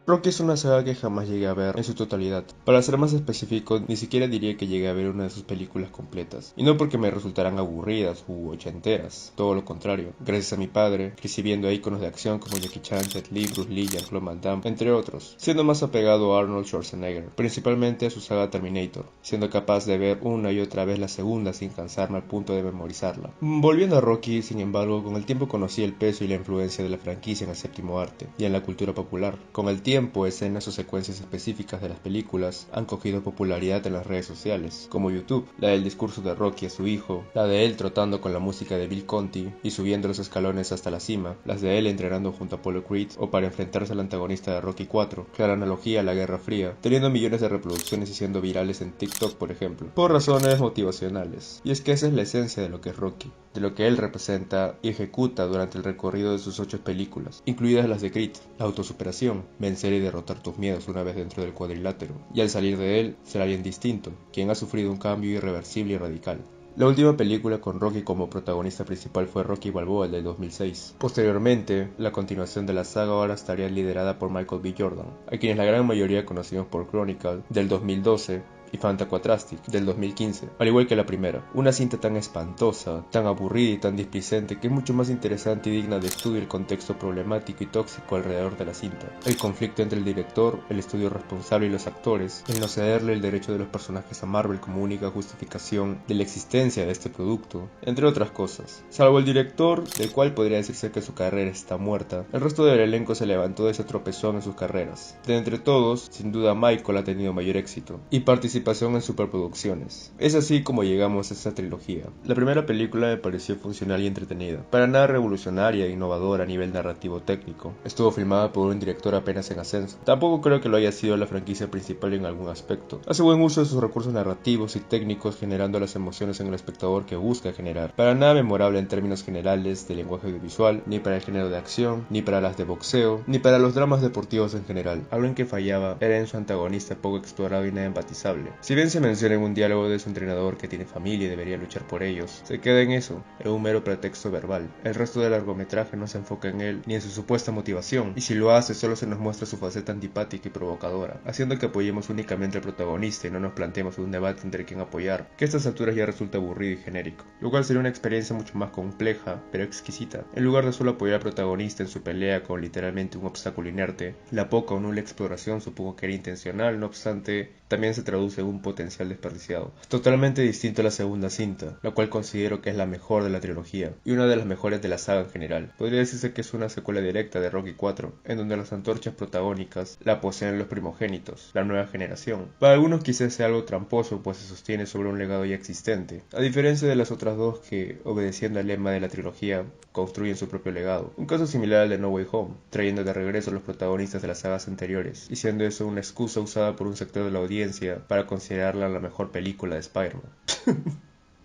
Rocky es una saga que jamás llegué a ver en su totalidad. Para ser más específico, ni siquiera diría que llegué a ver una de sus películas completas. Y no porque me resultaran aburridas u ochenteras, todo lo contrario. Gracias a mi padre, crecí viendo íconos de acción como Jackie Chan, Jet Li, Bruce Lee, Jean-Claude Van Damme, entre otros, siendo más apegado a Arnold Schwarzenegger, principalmente a su saga Terminator, siendo capaz de ver una y otra vez la segunda sin cansarme al punto de memorizarla. Volviendo a Rocky, sin embargo, con el tiempo conocí el peso y la influencia de la franquicia en el séptimo arte y en la cultura popular. Con el tiempo, escenas o secuencias específicas de las películas han cogido popularidad en las redes sociales, como YouTube, la del discurso de Rocky a su hijo, la de él trotando con la música de Bill Conti y subiendo los escalones hasta la cima, las de él entrenando junto a Apollo Creed o para enfrentarse al antagonista de Rocky 4, clara analogía a la Guerra Fría, teniendo millones de reproducciones y siendo virales en TikTok, por ejemplo, por razones motivacionales. Y es que esa es la esencia de lo que es Rocky, de lo que él representa y ejecuta durante el recorrido de sus 8 películas, incluidas las de Creed, la autosuperación, vencer y derrotar tus miedos una vez dentro del cuadrilátero, y al salir de él, ser alguien distinto, quien ha sufrido un cambio irreversible y radical. La última película con Rocky como protagonista principal fue Rocky Balboa, el del 2006. Posteriormente, la continuación de la saga ahora estaría liderada por Michael B. Jordan, a quienes la gran mayoría conocimos por Chronicle, del 2012, y Fantaquatrastic, del 2015, al igual que la primera. Una cinta tan espantosa, tan aburrida y tan displicente que es mucho más interesante y digna de estudio el contexto problemático y tóxico alrededor de la cinta. El conflicto entre el director, el estudio responsable y los actores, el no cederle el derecho de los personajes a Marvel como única justificación de la existencia de este producto, entre otras cosas. Salvo el director, del cual podría decirse que su carrera está muerta, el resto del elenco se levantó de ese tropezón en sus carreras. De entre todos, sin duda Michael ha tenido mayor éxito y participación en superproducciones. Es así como llegamos a esta trilogía. La primera película me pareció funcional y entretenida, para nada revolucionaria e innovadora a nivel narrativo técnico. Estuvo filmada por un director apenas en ascenso. Tampoco creo que lo haya sido la franquicia principal en algún aspecto. Hace buen uso de sus recursos narrativos y técnicos, generando las emociones en el espectador que busca generar. Para nada memorable en términos generales de lenguaje audiovisual, ni para el género de acción, ni para las de boxeo, ni para los dramas deportivos en general. Algo en que fallaba era en su antagonista poco explorado y nada empatizable. Si bien se menciona en un diálogo de su entrenador que tiene familia y debería luchar por ellos, se queda en eso, en un mero pretexto verbal. El resto del largometraje no se enfoca en él ni en su supuesta motivación, y si lo hace solo se nos muestra su faceta antipática y provocadora, haciendo que apoyemos únicamente al protagonista y no nos planteemos un debate entre quién apoyar, que a estas alturas ya resulta aburrido y genérico, lo cual sería una experiencia mucho más compleja, pero exquisita. En lugar de solo apoyar al protagonista en su pelea con literalmente un obstáculo inerte, la poca o nula exploración supongo que era intencional, no obstante, también se traduce en un potencial desperdiciado. Totalmente distinto a la segunda cinta, la cual considero que es la mejor de la trilogía, y una de las mejores de la saga en general. Podría decirse que es una secuela directa de Rocky 4, en donde las antorchas protagónicas la poseen los primogénitos, la nueva generación. Para algunos quizás sea algo tramposo, pues se sostiene sobre un legado ya existente, a diferencia de las otras dos que, obedeciendo al lema de la trilogía, construyen su propio legado. Un caso similar al de No Way Home, trayendo de regreso a los protagonistas de las sagas anteriores, y siendo eso una excusa usada por un sector de la audiencia para considerarla la mejor película de Spider-Man.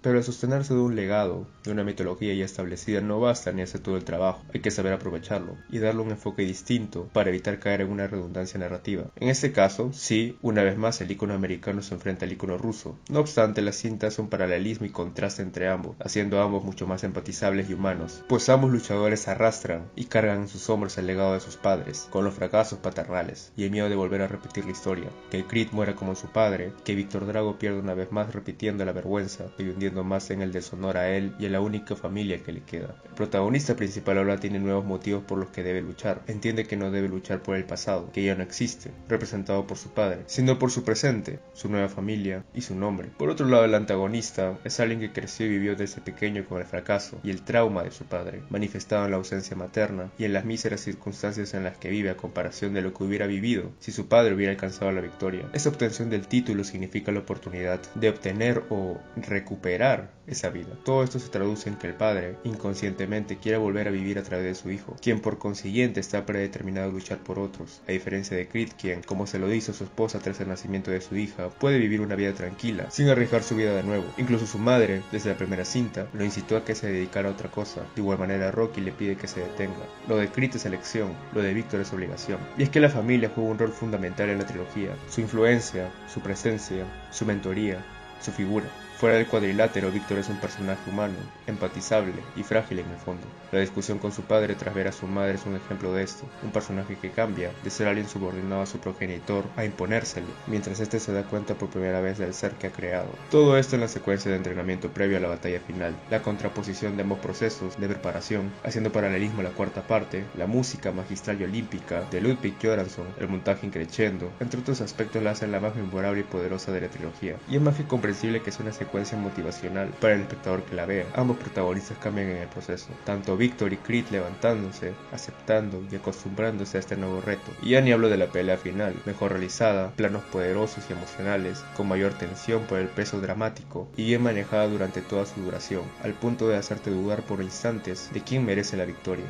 Pero al sostenerse de un legado, de una mitología ya establecida, no basta ni hacer todo el trabajo, hay que saber aprovecharlo y darle un enfoque distinto para evitar caer en una redundancia narrativa. En este caso, sí, una vez más el icono americano se enfrenta al icono ruso. No obstante, las cintas son paralelismo y contraste entre ambos, haciendo a ambos mucho más empatizables y humanos, pues ambos luchadores arrastran y cargan en sus hombros el legado de sus padres, con los fracasos paternales y el miedo de volver a repetir la historia, que Creed muera como su padre, que Víctor Drago pierda una vez más repitiendo la vergüenza y hundiendo más en el deshonor a él y a la única familia que le queda. El protagonista principal ahora tiene nuevos motivos por los que debe luchar. Entiende que no debe luchar por el pasado, que ya no existe, representado por su padre, sino por su presente, su nueva familia y su nombre. Por otro lado, el antagonista es alguien que creció y vivió desde pequeño con el fracaso y el trauma de su padre, manifestado en la ausencia materna y en las míseras circunstancias en las que vive a comparación de lo que hubiera vivido si su padre hubiera alcanzado la victoria. Esa obtención del título significa la oportunidad de obtener o recuperar esa vida. Todo esto se traduce en que el padre, inconscientemente, quiere volver a vivir a través de su hijo, quien por consiguiente está predeterminado a luchar por otros, a diferencia de Creed, quien, como se lo dice a su esposa tras el nacimiento de su hija, puede vivir una vida tranquila, sin arriesgar su vida de nuevo. Incluso su madre, desde la primera cinta, lo incitó a que se dedicara a otra cosa. De igual manera, Rocky le pide que se detenga. Lo de Creed es elección, lo de Víctor es obligación. Y es que la familia juega un rol fundamental en la trilogía. Su influencia, su presencia, su mentoría, su figura. Fuera del cuadrilátero, Víctor es un personaje humano, empatizable y frágil en el fondo. La discusión con su padre tras ver a su madre es un ejemplo de esto, un personaje que cambia de ser alguien subordinado a su progenitor a imponérselo, mientras este se da cuenta por primera vez del ser que ha creado. Todo esto en la secuencia de entrenamiento previo a la batalla final, la contraposición de ambos procesos de preparación, haciendo paralelismo a la cuarta parte, la música magistral y olímpica de Ludwig Göransson, el montaje increchendo, entre otros aspectos la hacen la más memorable y poderosa de la trilogía. Y es más que comprensible que sea una secuencia motivacional para el espectador que la vea. Ambos protagonistas cambian en el proceso, tanto Víctor y Creed levantándose, aceptando y acostumbrándose a este nuevo reto. Y ya ni hablo de la pelea final, mejor realizada, planos poderosos y emocionales, con mayor tensión por el peso dramático y bien manejada durante toda su duración, al punto de hacerte dudar por instantes de quién merece la victoria.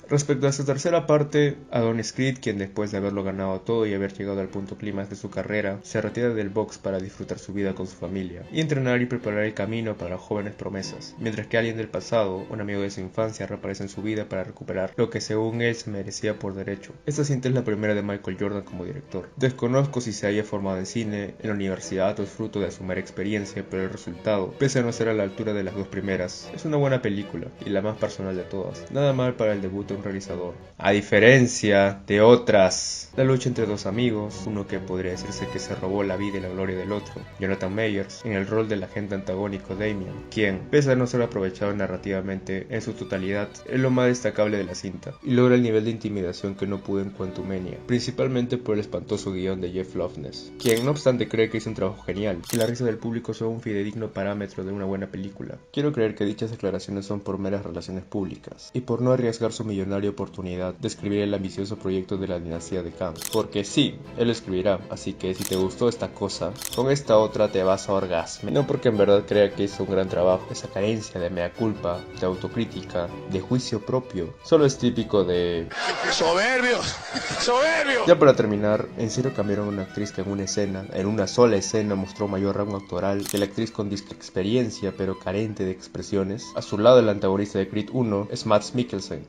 Respecto a su tercera parte, Adonis Creed, quien después de haberlo ganado todo y haber llegado al punto clímax de su carrera, se retira del box para disfrutar su vida con su familia y entrenar y preparar el camino para jóvenes promesas, mientras que alguien del pasado, un amigo de su infancia, reaparece en su vida para recuperar lo que según él se merecía por derecho. Esta cinta es la primera de Michael Jordan como director. Desconozco si se haya formado en cine, en la universidad o es fruto de su mera experiencia, pero el resultado, pese a no ser a la altura de las dos primeras, es una buena película y la más personal de todas. Nada mal para el debut de un realizador. A diferencia de otras, la lucha entre dos amigos, uno que podría decirse que se robó la vida y la gloria del otro, Jonathan Majors, en el rol del agente antagónico Damian, quien, pese a no ser aprovechado narrativamente en su totalidad, es lo más destacable de la cinta, y logra el nivel de intimidación que no pudo en Quantumania, principalmente por el espantoso guión de Jeff Loveness, quien no obstante cree que hizo un trabajo genial, y la risa del público son un fidedigno parámetro de una buena película. Quiero creer que dichas declaraciones son por meras relaciones públicas, y por no arriesgar su millonaria oportunidad de escribir el ambicioso proyecto de la dinastía de Kang. Porque sí, él lo escribirá, así que si te gustó esta cosa, con esta otra te vas a orgasmar. No porque en verdad crea que hizo un gran trabajo, esa carencia de mea culpa, de autocrítica, de juicio propio, solo es típico de... ¡Soberbios! ¡Soberbios! Ya para terminar, en serio cambiaron a una actriz que en una sola escena mostró mayor rango actoral que la actriz con disque experiencia pero carente de expresiones. A su lado el antagonista de Creed 1 es Mads Mikkelsen.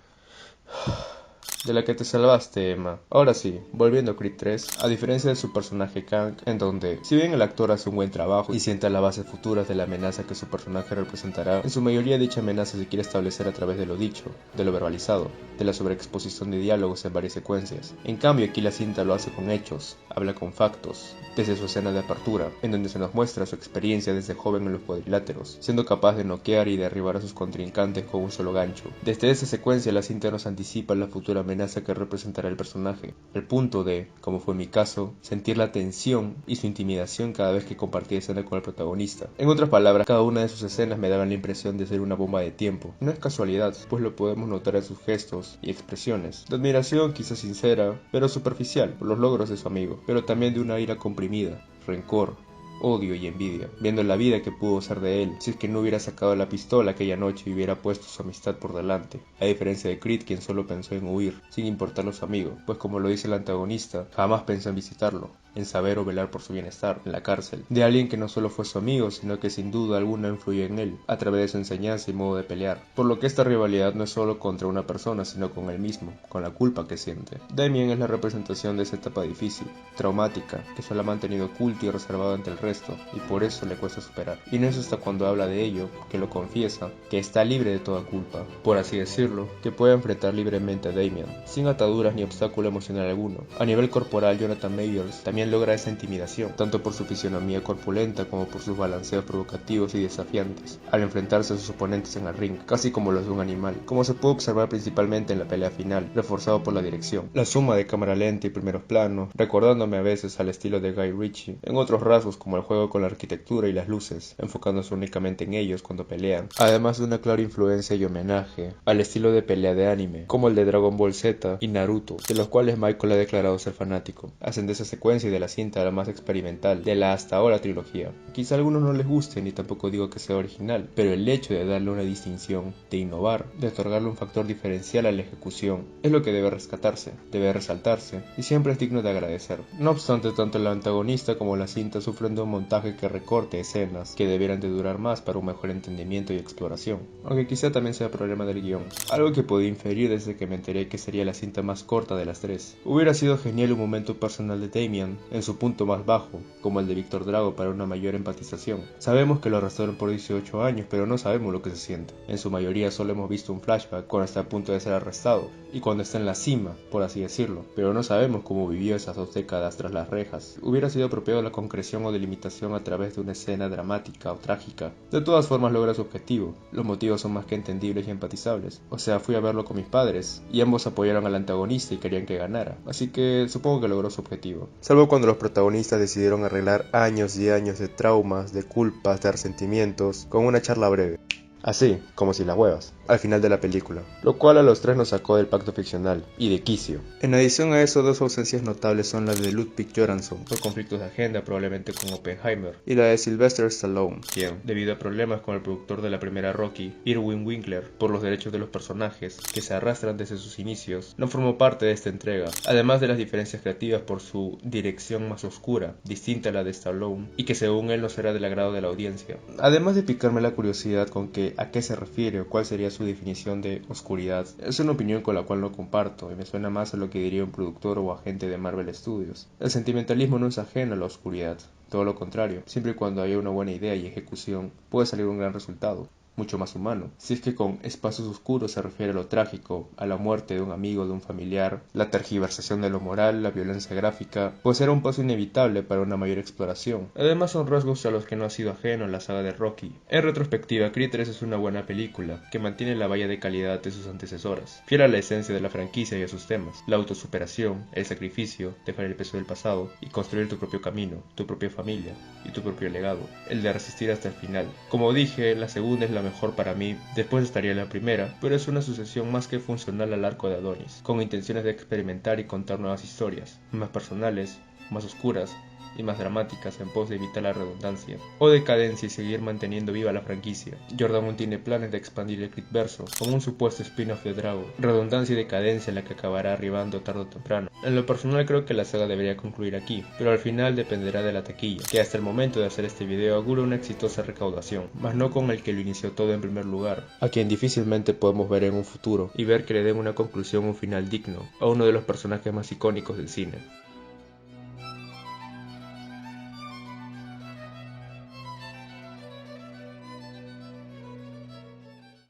De la que te salvaste, Emma. Ahora sí, volviendo a Creed 3, a diferencia de su personaje Kang, en donde, si bien el actor hace un buen trabajo y sienta la base futura de la amenaza que su personaje representará, en su mayoría dicha amenaza se quiere establecer a través de lo dicho, de lo verbalizado, de la sobreexposición de diálogos en varias secuencias. En cambio, aquí la cinta lo hace con hechos, habla con factos, desde su escena de apertura, en donde se nos muestra su experiencia desde joven en los cuadriláteros, siendo capaz de noquear y derribar a sus contrincantes con un solo gancho. Desde esa secuencia la cinta nos anticipa la futura amenaza que representará el personaje, al punto de, como fue mi caso, sentir la tensión y su intimidación cada vez que compartía escena con el protagonista. En otras palabras, cada una de sus escenas me daban la impresión de ser una bomba de tiempo. No es casualidad, pues lo podemos notar en sus gestos y expresiones, de admiración quizás sincera, pero superficial por los logros de su amigo, pero también de una ira comprimida, rencor, odio y envidia, viendo la vida que pudo ser de él si es que no hubiera sacado la pistola aquella noche y hubiera puesto su amistad por delante, a diferencia de Creed, quien solo pensó en huir, sin importarle a su amigo, pues como lo dice el antagonista, jamás pensó en visitarlo, en saber o velar por su bienestar, en la cárcel, de alguien que no solo fue su amigo, sino que sin duda alguna influyó en él, a través de su enseñanza y modo de pelear, por lo que esta rivalidad no es solo contra una persona, sino con él mismo, con la culpa que siente. Damien es la representación de esa etapa difícil, traumática, que solo ha mantenido oculto y reservado ante el resto, y por eso le cuesta superar. Y no es hasta cuando habla de ello, que lo confiesa, que está libre de toda culpa, por así decirlo, que puede enfrentar libremente a Damien, sin ataduras ni obstáculo emocional alguno. A nivel corporal, Jonathan Majors también logra esa intimidación, tanto por su fisionomía corpulenta como por sus balanceos provocativos y desafiantes, al enfrentarse a sus oponentes en el ring, casi como los de un animal, como se puede observar principalmente en la pelea final, reforzado por la dirección. La suma de cámara lenta y primeros planos, recordándome a veces al estilo de Guy Ritchie, en otros rasgos como el juego con la arquitectura y las luces, enfocándose únicamente en ellos cuando pelean, además de una clara influencia y homenaje al estilo de pelea de anime, como el de Dragon Ball Z y Naruto, de los cuales Michael ha declarado ser fanático. Hacen de esa secuencia y de la cinta la más experimental de la hasta ahora trilogía. Quizá a algunos no les guste, ni tampoco digo que sea original, pero el hecho de darle una distinción, de innovar, de otorgarle un factor diferencial a la ejecución, es lo que debe rescatarse, debe resaltarse, y siempre es digno de agradecer. No obstante, tanto el antagonista como la cinta sufren de un montaje que recorte escenas que debieran de durar más para un mejor entendimiento y exploración, aunque quizá también sea problema del guión, algo que podía inferir desde que me enteré que sería la cinta más corta de las tres. Hubiera sido genial un momento personal de Damien, en su punto más bajo, como el de Víctor Drago para una mayor empatización. Sabemos que lo arrestaron por 18 años, pero no sabemos lo que se siente. En su mayoría solo hemos visto un flashback cuando está a punto de ser arrestado, y cuando está en la cima, por así decirlo, pero no sabemos cómo vivió esas 2 décadas tras las rejas. Hubiera sido apropiado la concreción o delimitación a través de una escena dramática o trágica. De todas formas logra su objetivo, los motivos son más que entendibles y empatizables. O sea, fui a verlo con mis padres, y ambos apoyaron al antagonista y querían que ganara, así que supongo que logró su objetivo. Salvo cuando los protagonistas decidieron arreglar años y años de traumas, de culpas, de resentimientos, con una charla breve. Así, como si las huevas, al final de la película, lo cual a los 3 nos sacó del pacto ficcional y de quicio. En adición a eso, 2 ausencias notables son las de Ludwig Göransson, por conflictos de agenda probablemente con Oppenheimer, y la de Sylvester Stallone, quien, debido a problemas con el productor de la primera Rocky, Irwin Winkler, por los derechos de los personajes, que se arrastran desde sus inicios, no formó parte de esta entrega, además de las diferencias creativas por su dirección más oscura, distinta a la de Stallone, y que según él no será del agrado de la audiencia. Además de picarme la curiosidad con que a qué se refiere o cuál sería su definición de oscuridad, es una opinión con la cual no comparto y me suena más a lo que diría un productor o agente de Marvel Studios. El sentimentalismo no es ajeno a la oscuridad, todo lo contrario, siempre y cuando haya una buena idea y ejecución puede salir un gran resultado, mucho más humano. Si es que con espacios oscuros se refiere a lo trágico, a la muerte de un amigo, de un familiar, la tergiversación de lo moral, la violencia gráfica, pues era un paso inevitable para una mayor exploración. Además son rasgos a los que no ha sido ajeno la saga de Rocky. En retrospectiva, Creed 3 es una buena película, que mantiene la valla de calidad de sus antecesoras, fiel a la esencia de la franquicia y a sus temas, la autosuperación, el sacrificio, dejar el peso del pasado y construir tu propio camino, tu propia familia y tu propio legado, el de resistir hasta el final. Como dije, la segunda es la mejor para mí, después estaría la primera, pero es una sucesión más que funcional al arco de Adonis, con intenciones de experimentar y contar nuevas historias, más personales, más oscuras y más dramáticas en pos de evitar la redundancia o decadencia y seguir manteniendo viva la franquicia. Jordan aún tiene planes de expandir el Creedverso como un supuesto spin-off de Drago, redundancia y decadencia en la que acabará arribando tarde o temprano. En lo personal creo que la saga debería concluir aquí, pero al final dependerá de la taquilla, que hasta el momento de hacer este video augura una exitosa recaudación, mas no con el que lo inició todo en primer lugar, a quien difícilmente podemos ver en un futuro y ver que le den una conclusión o un final digno a uno de los personajes más icónicos del cine.